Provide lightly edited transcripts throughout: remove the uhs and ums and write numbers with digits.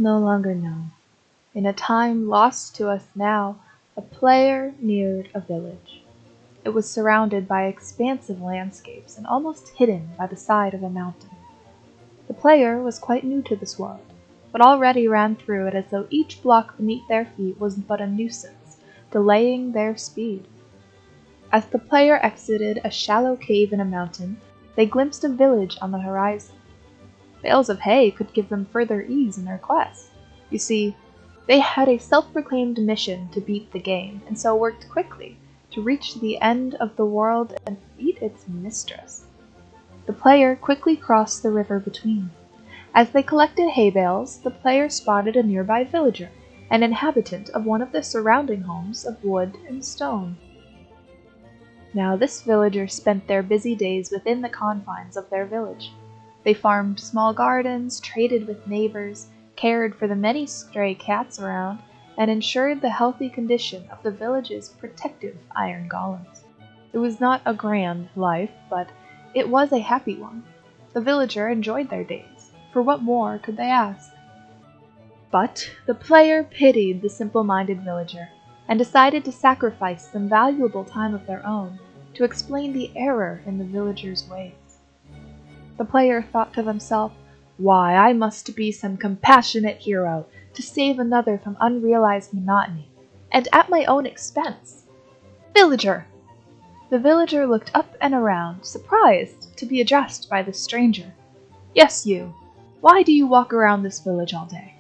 no longer known. In a time lost to us now, a player neared a village. It was surrounded by expansive landscapes and almost hidden by the side of a mountain. The player was quite new to this world, but already ran through it as though each block beneath their feet was but a nuisance, delaying their speed. As the player exited a shallow cave in a mountain, they glimpsed a village on the horizon. Bales of hay could give them further ease in their quest. You see, they had a self-proclaimed mission to beat the game, and so worked quickly to reach the end of the world and defeat its mistress. The player quickly crossed the river between. As they collected hay bales, the player spotted a nearby villager, an inhabitant of one of the surrounding homes of wood and stone. Now this villager spent their busy days within the confines of their village. They farmed small gardens, traded with neighbors, cared for the many stray cats around, and ensured the healthy condition of the village's protective iron golems. It was not a grand life, but it was a happy one. The villager enjoyed their days, for what more could they ask? But the player pitied the simple-minded villager, and decided to sacrifice some valuable time of their own to explain the error in the villager's ways. The player thought to himself, "Why, I must be some compassionate hero to save another from unrealized monotony, and at my own expense. Villager!" The villager looked up and around, surprised to be addressed by this stranger. "Yes, you. Why do you walk around this village all day?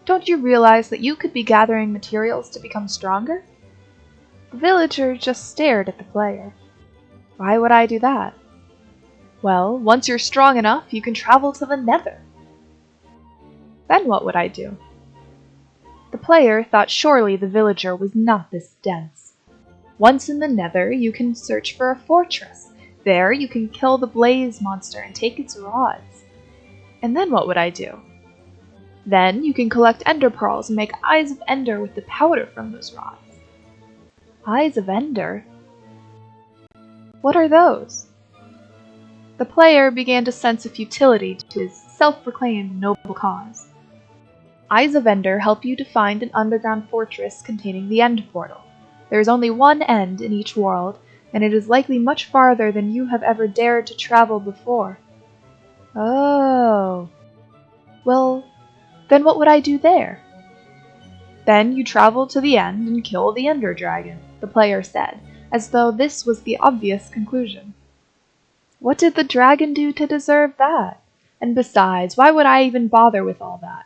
Don't you realize that you could be gathering materials to become stronger?" The villager just stared at the player. "Why would I do that?" "Well, once you're strong enough, you can travel to the Nether." "Then what would I do?" The player thought surely the villager was not this dense. "Once in the Nether, you can search for a fortress. There you can kill the blaze monster and take its rods." "And then what would I do?" "Then you can collect ender pearls and make eyes of ender with the powder from those rods." "Eyes of ender? What are those?" The player began to sense a futility to his self-proclaimed noble cause. Eyes of Ender help you to find an underground fortress containing the End Portal. There is only one end in each world, and it is likely much farther than you have ever dared to travel before. Oh. Well, then what would I do there? Then you travel to the end and kill the Ender Dragon, the player said, as though this was the obvious conclusion. What did the dragon do to deserve that? And besides, why would I even bother with all that?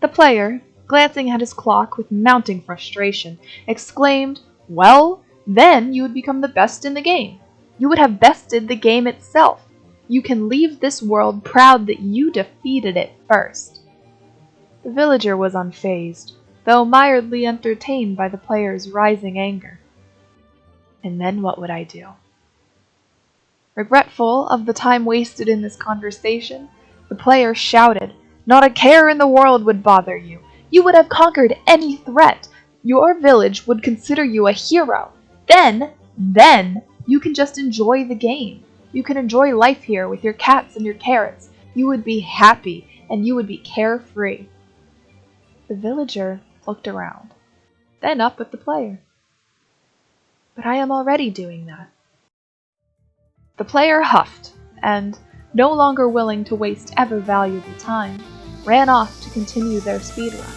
The player, glancing at his clock with mounting frustration, exclaimed, "Well, then you would become the best in the game. You would have bested the game itself. You can leave this world proud that you defeated it first." The villager was unfazed, though mildly entertained by the player's rising anger. "And then what would I do?" Regretful of the time wasted in this conversation, the player shouted, "Not a care in the world would bother you. You would have conquered any threat. Your village would consider you a hero. Then, you can just enjoy the game. You can enjoy life here with your cats and your carrots. You would be happy, and you would be carefree." The villager looked around, then up at the player. "But I am already doing that." The player huffed, and, no longer willing to waste ever valuable time, ran off to continue their speedrun.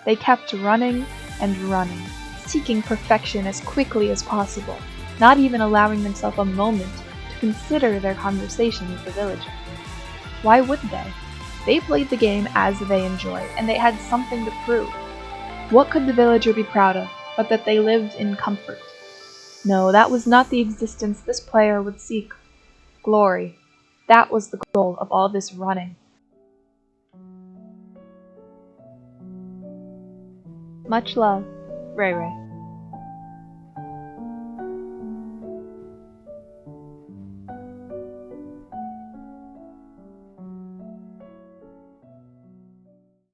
They kept running and running, seeking perfection as quickly as possible, not even allowing themselves a moment to consider their conversation with the villager. Why would they? They played the game as they enjoyed, and they had something to prove. What could the villager be proud of, but that they lived in comfort? No, that was not the existence this player would seek. Glory. That was the goal of all this running. Much love, RARAY.